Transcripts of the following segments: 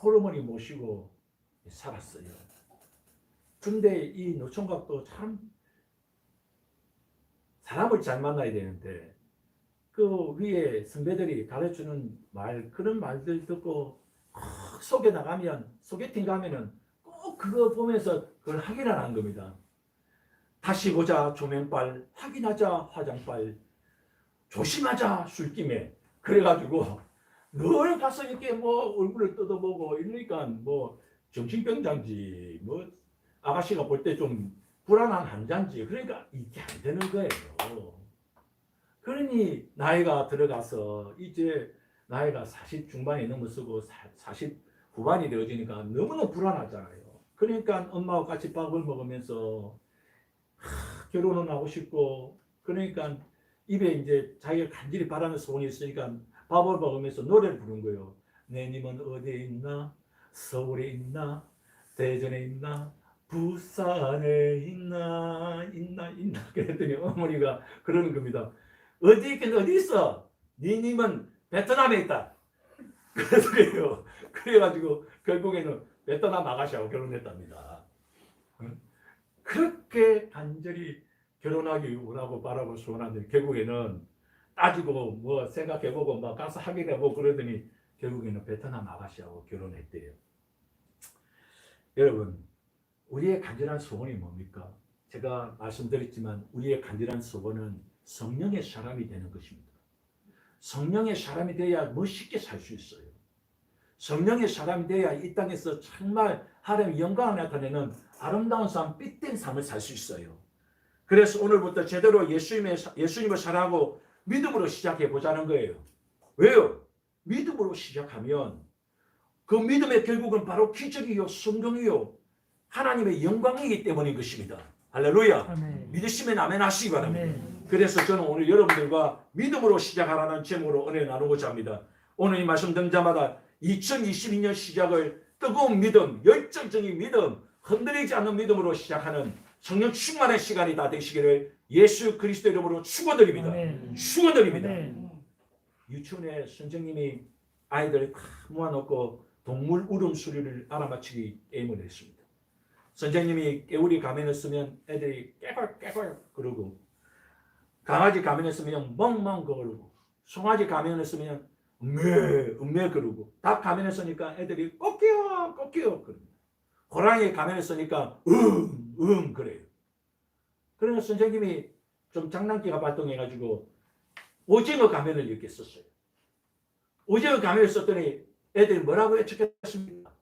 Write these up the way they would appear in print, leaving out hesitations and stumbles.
호르몬이 모시고 살았어요. 근데 이 노총각도 참 사람을 잘 만나야 되는데 그 위에 선배들이 가르치는 말, 그런 말들 듣고 속에 나가면, 소개팅 가면은 꼭 그거 보면서 그걸 확인하는 겁니다. 다시 보자 조명빨, 확인하자 화장빨, 조심하자 술김에. 그래가지고 늘 가서 이렇게 뭐 얼굴을 뜯어보고 이러니까 뭐 정신병자인지 뭐 아가씨가 볼 때 좀 불안한 환자인지, 그러니까 이게 안 되는 거예요. 그러니 나이가 들어가서 이제 나이가 40 중반이 넘어서고 40 후반이 되어지니까 너무나 불안하잖아요. 그러니까 엄마와 같이 밥을 먹으면서 결혼은 하고 싶고, 그러니까 입에 이제 자기가 간절히 바라는 소원이 있으니까 밥을 먹으면서 노래를 부른 거예요. 내 님은 어디에 있나? 서울에 있나? 대전에 있나? 부산에 있나? 그랬더니 어머니가 그러는 겁니다. 어디 있긴 어디 있어? 네 님은 베트남에 있다. 그래서요. 그래가지고 결국에는 베트남 아가씨하고 결혼했답니다. 그렇게 간절히 결혼하기 원하고 바라고 소원하는데 결국에는 따지고 뭐 생각해보고 막 가서 하게 되고 그러더니 결국에는 베트남 아가씨하고 결혼했대요. 여러분, 우리의 간절한 소원이 뭡니까? 제가 말씀드렸지만 우리의 간절한 소원은 성령의 사람이 되는 것입니다. 성령의 사람이 되어야 멋있게 살 수 있어요. 성령의 사람이 되어야 이 땅에서 정말 하나님의 영광을 나타내는 아름다운 삶, 빛된 삶을 살 수 있어요. 그래서 오늘부터 제대로 예수님을 사랑하고 믿음으로 시작해 보자는 거예요. 왜요? 믿음으로 시작하면 그 믿음의 결국은 바로 기적이요, 성경이요, 하나님의 영광이기 때문인 것입니다. 할렐루야. 아멘. 믿으시면 아멘 하시기 바랍니다. 아멘. 그래서 저는 오늘 여러분들과 믿음으로 시작하라는 제목으로 은혜 나누고자 합니다. 오늘 이 말씀 듣는 자마다 2022년 시작을 뜨거운 믿음, 열정적인 믿음, 흔들리지 않는 믿음으로 시작하는 성령 충만의 시간이 다 되시기를 예수 그리스도 이름으로 축원드립니다. 축원드립니다. 유치원에 선생님이 아이들 모아놓고 동물 울음소리를 알아맞히기 게임을 했습니다. 선생님이 개구리 가면을 쓰면 애들이 깨걸 그러고, 강아지 가면을 쓰면 멍멍 그러고, 송아지 가면을 쓰면 음메 그러고, 닭 가면을 쓰니까 애들이 꼬끼요 그럽니다. 호랑이 가면을 쓰니까 그래요. 그래서 선생님이 좀 장난기가 발동해가지고 오징어 가면을 이렇게 썼어요. 오징어 가면을 썼더니 애들이 뭐라고 외쳤겠습니까?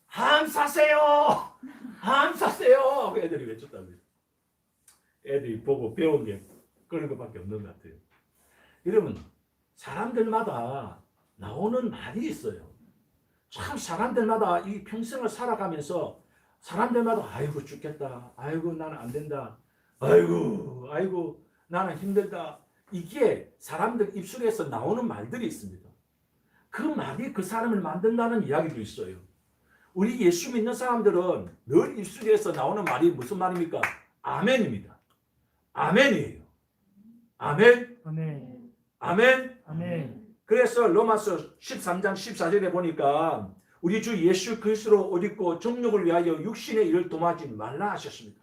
함 사세요! 함 사세요! 그 애들이 외쳤다고요. 애들이 보고 배운 게 그런 것밖에 없는 것 같아요. 여러분, 사람들마다 나오는 말이 있어요. 참 사람들마다 이 평생을 살아가면서 사람들마다 아이고 죽겠다, 아이고 나는 안 된다, 아이고 나는 힘들다, 이게 사람들 입술에서 나오는 말들이 있습니다. 그 말이 그 사람을 만든다는 이야기도 있어요. 우리 예수 믿는 사람들은 늘 입술에서 나오는 말이 무슨 말입니까? 아멘입니다. 아멘이에요. 아멘. 아멘. 아멘. 아멘. 그래서 로마서 13장 14절에 보니까 우리 주 예수 그리스도로 옷 입고 정욕을 위하여 육신의 일을 도모하지 말라 하셨습니다.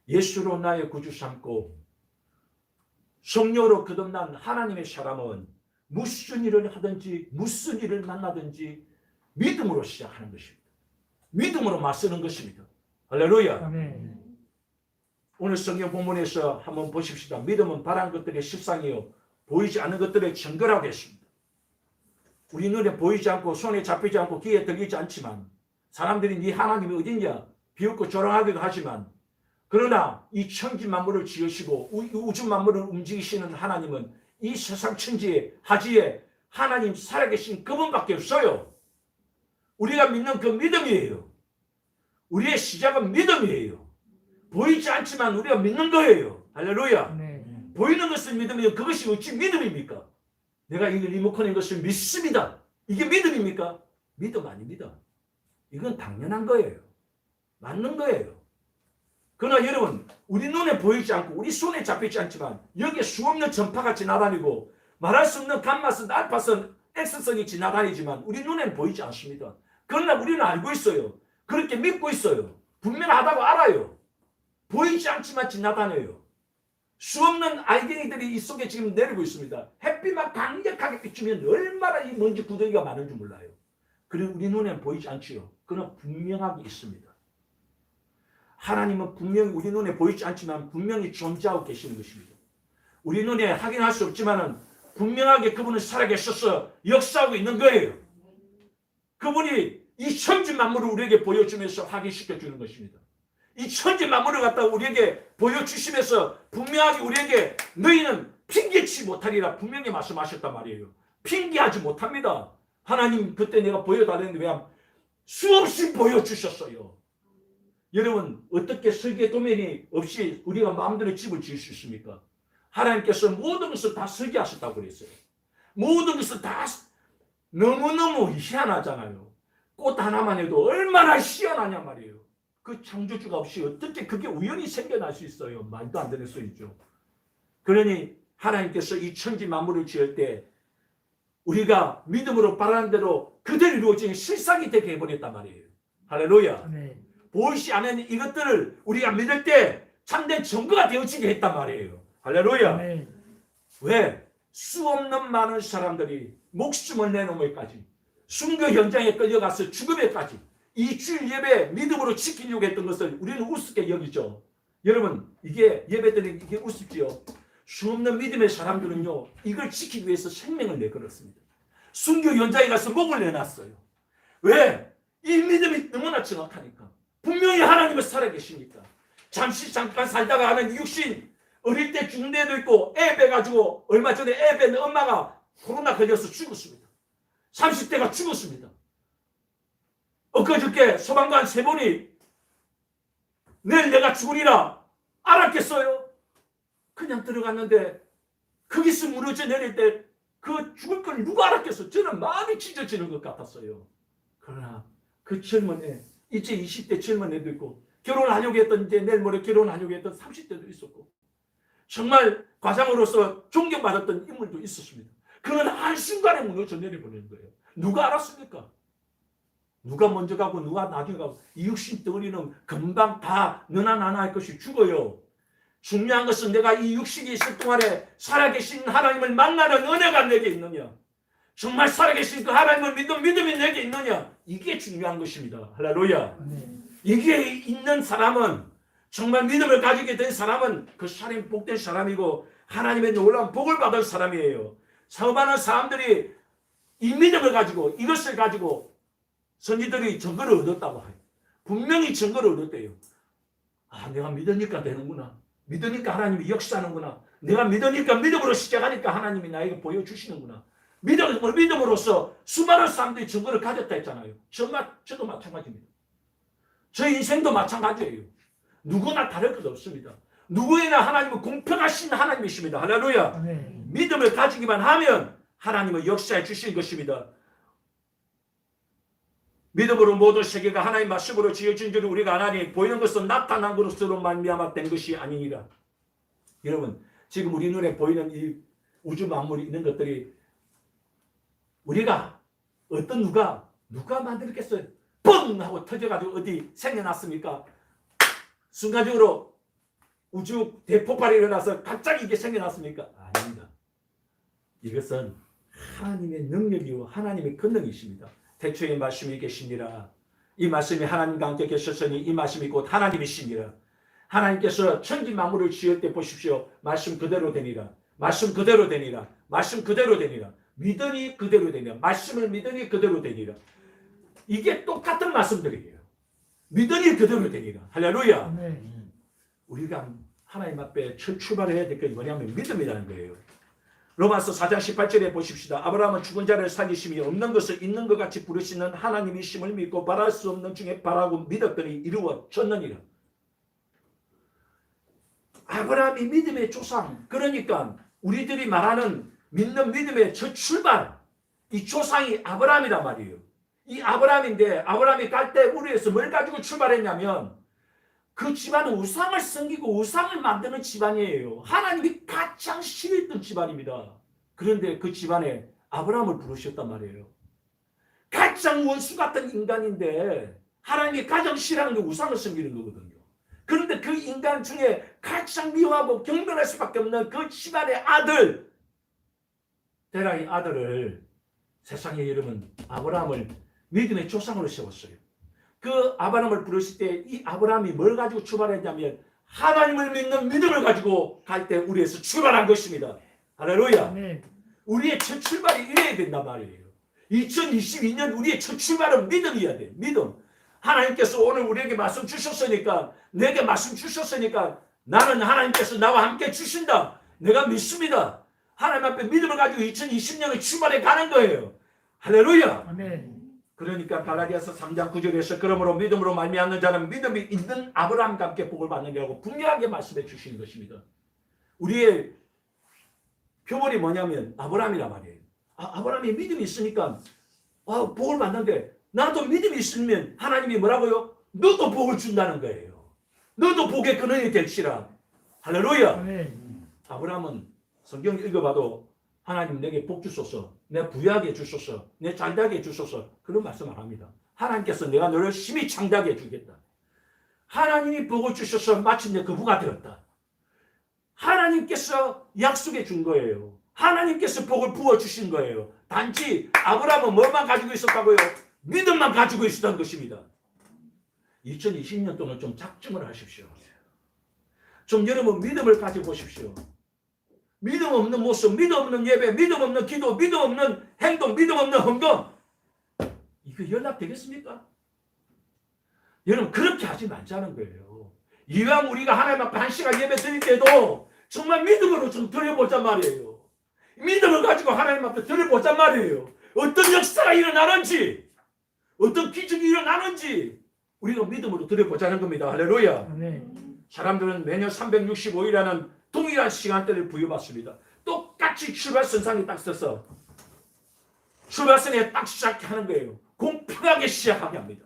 예수로 나의 구주 삼고 성령으로 거듭난 하나님의 사람은 무슨 일을 하든지 무슨 일을 만나든지 믿음으로 시작하는 것입니다. 믿음으로 맞서는 것입니다. 할렐루야. 아멘. 오늘 성경 본문에서 한번 보십시다. 믿음은 바란 것들의 실상이요 보이지 않는 것들의 증거라고 했습니다. 우리 눈에 보이지 않고 손에 잡히지 않고 귀에 들리지 않지만 사람들이 네 하나님이 어딨냐 비웃고 조롱하기도 하지만, 그러나 이 천지 만물을 지으시고 우주 만물을 움직이시는 하나님은 이 세상 천지에 하지에 하나님 살아계신 그분밖에 없어요. 우리가 믿는 그 믿음이에요. 우리의 시작은 믿음이에요. 보이지 않지만 우리가 믿는 거예요. 할렐루야. 네. 보이는 것을 믿으면 그것이 어찌 믿음입니까? 내가 이 리모컨인 것을 믿습니다. 이게 믿음입니까? 믿음 아닙니다. 이건 당연한 거예요. 맞는 거예요. 그러나 여러분, 우리 눈에 보이지 않고 우리 손에 잡히지 않지만 여기에 수없는 전파가 지나다니고 말할 수 없는 감맛은 알파선 X선이 지나다니지만 우리 눈에는 보이지 않습니다. 그러나 우리는 알고 있어요. 그렇게 믿고 있어요. 분명하다고 알아요. 보이지 않지만 지나다녀요. 수없는 알갱이들이 이 속에 지금 내리고 있습니다. 햇빛만 강력하게 비추면 얼마나 이 먼지 구덩이가 많은지 몰라요. 그리고 우리 눈에는 보이지 않지요. 그러나 분명하게 있습니다. 하나님은 분명히 우리 눈에 보이지 않지만 분명히 존재하고 계시는 것입니다. 우리 눈에 확인할 수 없지만 분명하게 그분은 살아계셔서 역사하고 있는 거예요. 그분이 이 천지 만물을 우리에게 보여주면서 확인시켜 주는 것입니다. 이 천지 만물을 갖다가 우리에게 보여주시면서 분명하게 우리에게 너희는 핑계치 못하리라 분명히 말씀하셨단 말이에요. 핑계하지 못합니다. 하나님 그때 내가 보여달랬는데 왜 수없이 보여주셨어요. 여러분 어떻게 설계 도면이 없이 우리가 마음대로 집을 지을 수 있습니까? 하나님께서 모든 것을 다 설계하셨다고 그랬어요. 모든 것을 다 너무너무 희한하잖아요. 꽃 하나만 해도 얼마나 희한하냐 말이에요. 그 창조주가 없이 어떻게 그게 우연히 생겨날 수 있어요. 말도 안 되는 소리죠. 그러니 하나님께서 이 천지 만물을 지을 때 우리가 믿음으로 바라는 대로 그대로 이루어진 실상이 되게 해버렸단 말이에요. 할렐루야. 네. 보이지 않는 이것들을 우리가 믿을 때 참된 증거가 되어지게 했단 말이에요. 할렐루야. 네. 왜? 수없는 많은 사람들이 목숨을 내놓음에까지 순교 현장에 끌려가서 죽음에까지 이 주일 예배 믿음으로 지키려고 했던 것을 우리는 우습게 여기죠. 여러분 이게 예배들이 이게 우습지요. 수없는 믿음의 사람들은요 이걸 지키기 위해서 생명을 내걸었습니다. 순교 현장에 가서 목을 내놨어요. 왜? 이 믿음이 너무나 정확하니까. 분명히 하나님은 살아계시니까. 잠깐 살다가 하는 육신 어릴 때 죽는 애도 있고 애 빼가지고 얼마 전에 애 뺀 엄마가 코로나 걸려서 죽었습니다. 30대가 죽었습니다. 엊그저께 소방관 3분이 내일 내가 죽으리라 알았겠어요? 그냥 들어갔는데 거기서 무너져 내릴 때 그 죽을 걸 누가 알았겠어요? 저는 마음이 찢어지는 것 같았어요. 그러나 그 젊은 애, 이제 20대 젊은 애도 있고 결혼하려고 했던 이제 내일 모레 결혼하려고 했던 30대도 있었고 정말 과장으로서 존경받았던 인물도 있었습니다. 그는 한순간에 무너져 내려버리는 거예요. 누가 알았습니까? 누가 먼저 가고 누가 나중에 가고 이 육신 덩어리는 금방 다 너나 나나 할 것이 죽어요. 중요한 것은 내가 이 육신이 있을 동안에 살아계신 하나님을 만나는 은혜가 내게 있느냐, 정말 살아계신 그 하나님을 믿는 믿음이 내게 있느냐, 이게 중요한 것입니다. 할렐루야. 이게 있는 사람은, 정말 믿음을 가지게 된 사람은 그 사람이 복된 사람이고 하나님의 놀라운 복을 받을 사람이에요. 수많은 사람들이 이 믿음을 가지고 이것을 가지고 선지들이 증거를 얻었다고 해요. 분명히 증거를 얻었대요. 아, 내가 믿으니까 되는구나. 믿으니까 하나님이 역사하는구나. 내가 믿으니까 믿음으로 시작하니까 하나님이 나에게 보여주시는구나. 믿음으로써 수많은 사람들이 증거를 가졌다 했잖아요. 저도 마찬가지입니다. 저 인생도 마찬가지예요. 누구나 다를 것 없습니다. 누구에나 하나님은 공평하신 하나님이십니다. 할렐루야. 네. 믿음을 가지기만 하면 하나님은 역사해 주실 것입니다. 믿음으로 모든 세계가 하나님 말씀으로 지어진 줄 우리가 아나니 보이는 것은 나타난 것으로 말미암아 된 것이 아니니라. 여러분 지금 우리 눈에 보이는 이 우주 만물이 있는 것들이 우리가 어떤 누가 만들었겠어요? 뻥 하고 터져가지고 어디 생겨났습니까? 순간적으로 우주 대폭발이 일어나서 갑자기 이게 생겨났습니까? 아닙니다. 이것은 하나님의 능력이고 하나님의 권능이십니다. 태초에 말씀이 계시니라. 이 말씀이 하나님과 함께 계셨으니 이 말씀이 곧 하나님이시니라. 하나님께서 천지 만물을 지을 때 보십시오. 말씀 그대로 되니라. 말씀 그대로 되니라. 말씀 그대로 되니라. 믿으니 그대로 되니라. 말씀을 믿으니 그대로 되니라. 이게 똑같은 말씀들이에요. 믿으니 그대로 되니라. 할렐루야. 우리가 하나님 앞에 첫 출발해야 될 게 뭐냐면 믿음이라는 거예요. 로마서 4장 18절에 보십시다. 아브라함은 죽은 자를 살리심이 없는 것을 있는 것 같이 부르시는 하나님이심을 믿고 바랄 수 없는 중에 바라고 믿었더니 이루어졌느니라. 아브라함이 믿음의 조상, 그러니까 우리들이 말하는 믿는 믿음의 첫 출발, 이 조상이 아브라함이란 말이에요. 이 아브라함인데 아브라함이 갈 때 우리에서 뭘 가지고 출발했냐면 그 집안은 우상을 섬기고 우상을 만드는 집안이에요. 하나님이 가장 싫어했던 집안입니다. 그런데 그 집안에 아브라함을 부르셨단 말이에요. 가장 원수 같은 인간인데 하나님이 가장 싫어하는 게 우상을 섬기는 거거든요. 그런데 그 인간 중에 가장 미워하고 경멸할 수밖에 없는 그 시발의 아들, 데라의 아들을 세상의 이름은 아브라함을 믿음의 조상으로 세웠어요. 그 아브라함을 부르실 때 이 아브라함이 뭘 가지고 출발했냐면 하나님을 믿는 믿음을 가지고 갈 때 우리에서 출발한 것입니다. 할렐루야. 네. 우리의 첫 출발이 이래야 된단 말이에요. 2022년 우리의 첫 출발은 믿음이어야 돼. 믿음. 하나님께서 오늘 우리에게 말씀 주셨으니까, 내게 말씀 주셨으니까 나는 하나님께서 나와 함께 주신다. 내가 믿습니다. 하나님 앞에 믿음을 가지고 2020년을 출발해 가는 거예요. 할렐루야. 아멘. 그러니까 갈라디아서 3장 9절에서 그러므로 믿음으로 말미암는 자는 믿음이 있는 아브라함과 함께 복을 받는 게라고 분명하게 말씀해 주시는 것입니다. 우리의 표본이 뭐냐면 아브라함이란 말이에요. 아브라함이 믿음이 있으니까 복을 받는데, 나도 믿음이 있으면 하나님이 뭐라고요? 너도 복을 준다는 거예요. 너도 복의 근원이 될시라. 할렐루야. 아멘. 아브라함은 성경 읽어봐도 하나님 내게 복 주소서, 내 부유하게 해주소서, 내 잘되게 해주소서, 그런 말씀 안 합니다. 하나님께서 내가 너를 심히 창대하게 해주겠다. 하나님이 복을 주셔서 마침내 그부가 되었다. 하나님께서 약속해 준 거예요. 하나님께서 복을 부어주신 거예요. 단지 아브라함은 뭐만 가지고 있었다고요? 믿음만 가지고 있었던 것입니다. 2020년 동안 좀 작정을 하십시오. 좀 여러분 믿음을 가지고 보십시오. 믿음 없는 모습, 믿음 없는 예배, 믿음 없는 기도, 믿음 없는 행동, 믿음 없는 헌금, 이거 연락되겠습니까? 여러분 그렇게 하지 말자는 거예요. 이왕 우리가 하나님 앞에 1시간 예배 드릴 때도 정말 믿음으로 좀 드려보자 말이에요. 믿음을 가지고 하나님 앞에 드려보자 말이에요. 어떤 역사가 일어나는지, 어떤 기적이 일어나는지 우리가 믿음으로 드려보자는 겁니다. 할렐루야. 아멘. 사람들은 매년 365일이라는 동일한 시간대를 부여받습니다. 똑같이 출발선상에 딱 서서 출발선에 딱 시작하는 거예요. 공평하게 시작하게 합니다.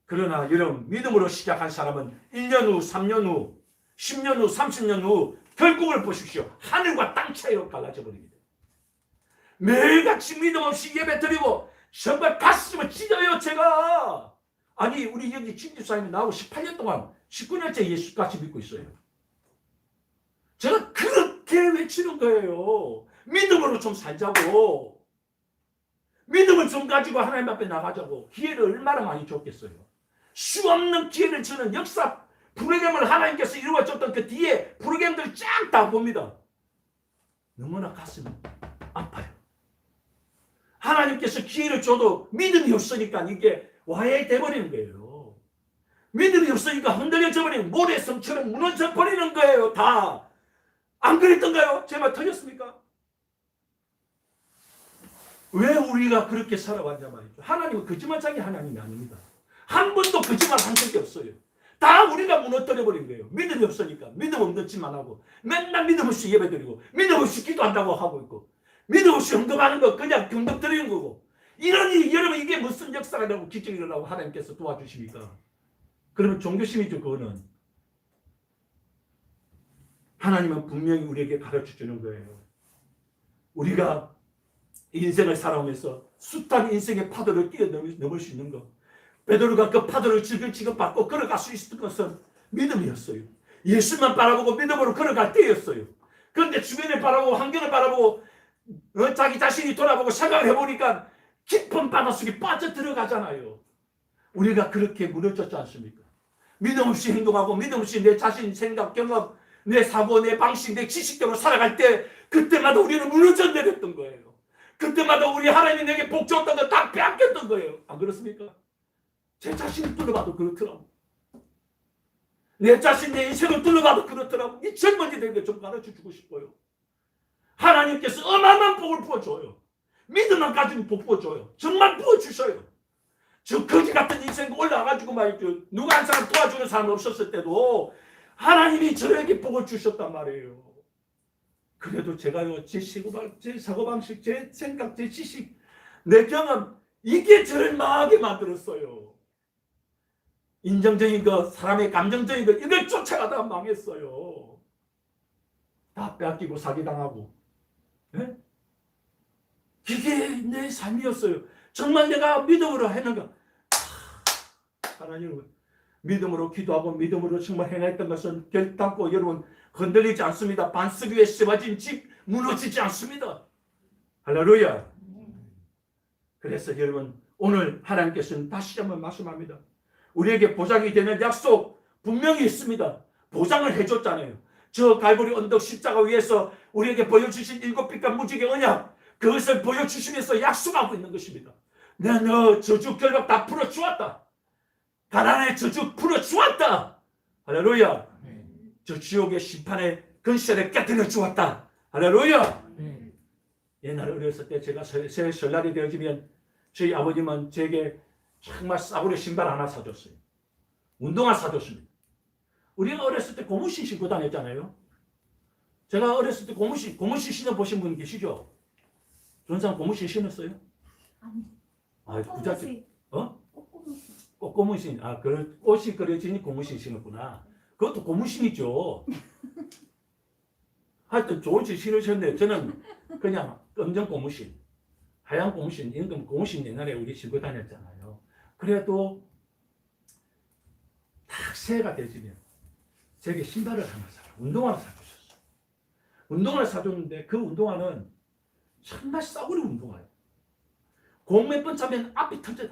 그러나 여러분 믿음으로 시작한 사람은 1년 후, 3년 후, 10년 후, 30년 후 결국을 보십시오. 하늘과 땅 차이로 갈라져 버립니다. 매일같이 믿음 없이 예배 드리고 정말 가슴을 찢어요 제가. 아니 우리 여기 진집사님이 나하고 18년 동안 19년째 예수같이 믿고 있어요. 제가 그렇게 외치는 거예요. 믿음으로 좀 살자고. 믿음을 좀 가지고 하나님 앞에 나가자고. 기회를 얼마나 많이 줬겠어요. 수없는 기회를 주는 역사 프로그램을 하나님께서 이루어줬던 그 뒤에 프로그램들 쫙 다 봅니다. 너무나 가슴이 아파요. 하나님께서 기회를 줘도 믿음이 없으니까 이게 와해돼버리는 거예요. 믿음이 없으니까 흔들려져 버리는 모래성처럼 무너져 버리는 거예요. 다. 안 그랬던가요? 제 말 틀렸습니까? 왜 우리가 그렇게 살아왔냐 말이죠. 하나님은 거짓말장이 하나님이 아닙니다. 한 번도 거짓말 한 적이 없어요. 다 우리가 무너뜨려버린 거예요. 믿음이 없으니까. 믿음 없는 짓만 하고 맨날 믿음 없이 예배드리고 믿음 없이 기도한다고 하고 있고 믿음 없이 헌금하는 거 그냥 경덕 드리는 거고, 이러니 여러분 이게 무슨 역사가 되고 기적이 일어나고 하나님께서 도와주십니까? 그러면 종교심이죠. 그거는 하나님은 분명히 우리에게 가르쳐주는 거예요. 우리가 인생을 살아오면서 숱한 인생의 파도를 뛰어넘을 수 있는 것, 베드로가 그 파도를 지글지글 밟고 걸어갈 수 있었던 것은 믿음이었어요. 예수만 바라보고 믿음으로 걸어갈 때였어요. 그런데 주변을 바라보고 환경을 바라보고 자기 자신이 돌아보고 생각을 해보니까 깊은 바닷속에 빠져들어가잖아요. 우리가 그렇게 무너졌지 않습니까? 믿음 없이 행동하고 믿음 없이 내 자신 생각, 경험, 내 사고, 내 방식, 내 지식대로 살아갈 때 그때마다 우리는 무너져 내렸던 거예요. 그때마다 우리 하나님이 내게 복 줬던 거 다 빼앗겼던 거예요. 안 그렇습니까? 제 자신을 둘러봐도 그렇더라고. 내 자신, 내 인생을 둘러봐도 그렇더라고. 이 젊은이들에게 좀 가르쳐주고 싶어요. 하나님께서 어마어마한 복을 부어줘요. 믿음만 가지고 복 부어줘요. 정말 부어주셔요. 저 거지 같은 인생 올라와가지고 말이죠. 누가 한 사람 도와주는 사람 없었을 때도 하나님이 저에게 복을 주셨단 말이에요. 그래도 제가요, 제 사고방식, 제 생각, 제 지식, 내 경험, 이게 저를 망하게 만들었어요. 인정적인 것, 사람의 감정적인 것, 이걸 쫓아가다가 망했어요. 다 뺏기고 사기당하고. 네? 이게 내 삶이었어요. 정말 내가 믿음으로 했는가? 하나님, 믿음으로 기도하고 믿음으로 정말 행했던 것은 결단코 여러분 흔들리지 않습니다. 반석 위에 세워진 집 무너지지 않습니다. 할렐루야. 그래서 여러분 오늘 하나님께서는 다시 한번 말씀합니다. 우리에게 보장이 되는 약속 분명히 있습니다. 보장을 해줬잖아요. 저 갈보리 언덕 십자가 위에서 우리에게 보여주신 7빛과 무지개 언약, 그것을 보여주시면서 약속하고 있는 것입니다. 내가 너 저주 결박 다 풀어주었다. 가난의 저주 풀어주었다. 할렐루야. 저 지옥의 심판의 근시를 깨뜨려 주었다. 할렐루야. 옛날에 어렸을 때 제가 새 설날이 되어지면 저희 아버님은 제게 정말 싸구려 신발 하나 사줬어요. 운동화 사줬습니다. 우리가 어렸을 때 고무신 신고 다녔잖아요. 제가 어렸을 때 고무신 신어보신 분 계시죠? 전상 고무신 신었어요? 아니. 아, 부잣집. 꼬꼬무신. 고무신. 아, 그 옷이 그려지니 고무신 신었구나. 그것도 고무신이죠. 하여튼 좋은 신 신으셨는데 저는 그냥 검정 고무신, 하얀 고무신, 임금 고무신 옛날에 우리 신고 다녔잖아요. 그래도 딱 새해가 되지면 제게 신발을 하나 운동화를 사주셨어요. 운동화를 사줬는데 그 운동화는 정말 싸구려 운동화예요. 공 몇 번 차면 앞이 터져요.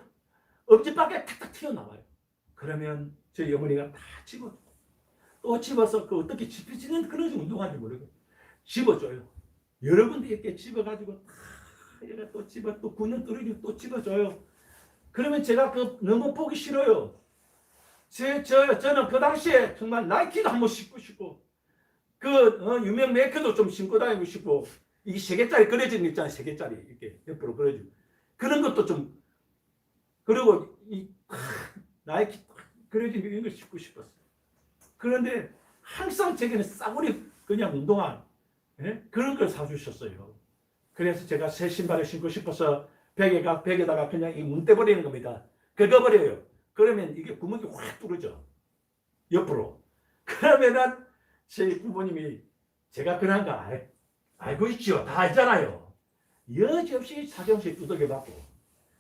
엄지밖에 탁탁 튀어나와요. 그러면 저희 어머니가 다 또 집어서 그 어떻게 집혀지는 그런 운동화인지 모르고 집어줘요. 여러 군데 이렇게 집어가지고 얘가 또 집어 또 9년 뚫어지고 또 집어줘요. 그러면 제가 그 너무 보기 싫어요. 저는 그 당시에 정말 나이키도 한번 신고 싶고 유명 메이커도 좀 신고 다니고 싶고 이게 3개짜리 그려진 거 있잖아요. 3개짜리 이렇게 옆으로 그려지고 그런 것도 좀 그리고 이 나이키 그려진 거 이런 거 신고 싶었어요. 그런데 항상 제게는 싸구려 그냥 운동화 그런 걸 사주셨어요. 그래서 제가 새 신발을 신고 싶어서 벽에다가 그냥 이 문 떼버리는 겁니다. 긁어버려요. 그러면 이게 구멍이 확 뚫어져. 옆으로. 그러면은 제 부모님이 제가 그런 거 알고 있죠. 다 알잖아요. 여지없이 사정없이 두들겨 받고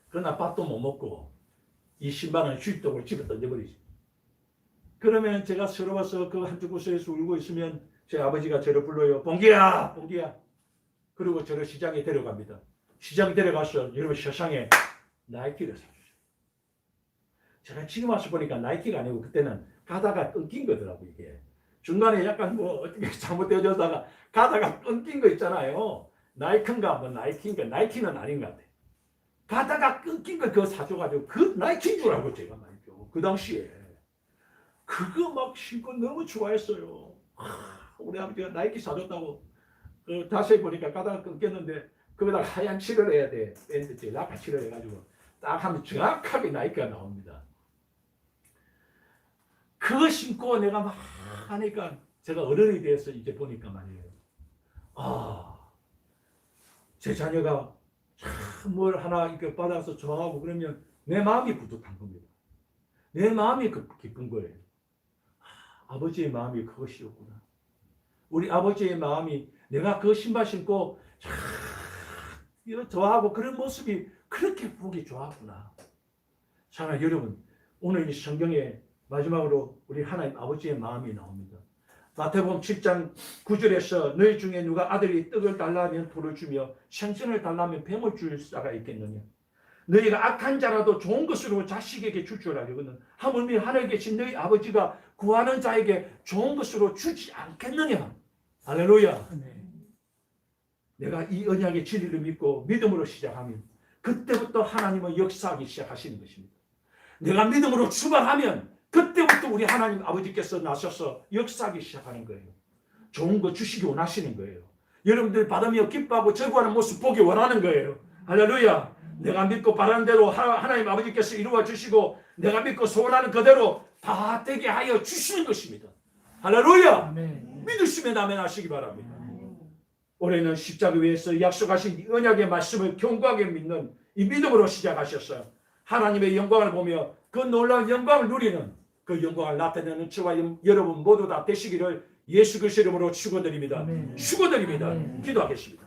그러나 밥도 못 먹고 이 신발은 휘떡으로 집에 던져버리지. 그러면 제가 서러워서 그 한쪽 구석에서 울고 있으면 제 아버지가 저를 불러요. 봉기야, 봉기야. 그리고 저를 시장에 데려갑니다. 시장에 데려가서 여러분 세상에 나이키를 사주죠. 제가 지금 와서 보니까 나이키가 아니고 그때는 가다가 끊긴 거더라고요. 이게 중간에 약간 뭐 어떻게 잘못되어져다가 가다가 끊긴 거 있잖아요. 나이키인가 뭐 나이키인가 나이키는 아닌 것 같아. 가다가 끊긴 거 그거 사줘가지고 그 나이키인 줄 알고 제가 말이죠. 그 당시에 그거 막 신고 너무 좋아했어요. 우리 아버지가 나이키 사줬다고 다시 보니까 가다가 끊겼는데 거기다가 하얀 칠을 해야 돼. 밴드 라파 칠을 해가지고 딱 하면 정확하게 나이키가 나옵니다. 그거 신고 내가 막 하니까 제가 어른이 돼서 이제 보니까 말이에요. 제 자녀가 참 뭘 하나 이렇게 받아서 좋아하고 그러면 내 마음이 부족한 겁니다. 내 마음이 기쁜 거예요. 아버지의 마음이 그것이었구나. 우리 아버지의 마음이 내가 그 신발 신고 좋아하고 그런 모습이 그렇게 보기 좋았구나. 사랑하는 여러분, 오늘 이 성경에 마지막으로 우리 하나님 아버지의 마음이 나옵니다. 마태복음 7장 9절에서 너희 중에 누가 아들이 떡을 달라면 돌을 주며 생선을 달라면 뱀을 줄 자가 있겠느냐. 너희가 악한 자라도 좋은 것으로 자식에게 줄 줄 알거든 하물며 하늘에 계신 너희 아버지가 구하는 자에게 좋은 것으로 주지 않겠느냐. 할렐루야. 내가 이 언약의 진리를 믿고 믿음으로 시작하면 그때부터 하나님은 역사하기 시작하시는 것입니다. 내가 믿음으로 출발하면 그때부터 우리 하나님 아버지께서 나서서 역사하기 시작하는 거예요. 좋은 거 주시기 원하시는 거예요. 여러분들 받으며 기뻐하고 절구하는 모습 보기 원하는 거예요. 할렐루야. 내가 믿고 바라는 대로 하나님 아버지께서 이루어 주시고 내가 믿고 소원하는 그대로 다 되게 하여 주시는 것입니다. 할렐루야. 아멘. 믿으시면 아멘 하시기 바랍니다. 올해는 십자가 위에서 약속하신 이 언약의 말씀을 견고하게 믿는 이 믿음으로 시작하셨어요. 하나님의 영광을 보며 그 놀라운 영광을 누리는 그 영광을 나타내는 저와 여러분 모두 다 되시기를 예수 그리스도 이름으로 축원드립니다. 축원드립니다. 기도하겠습니다.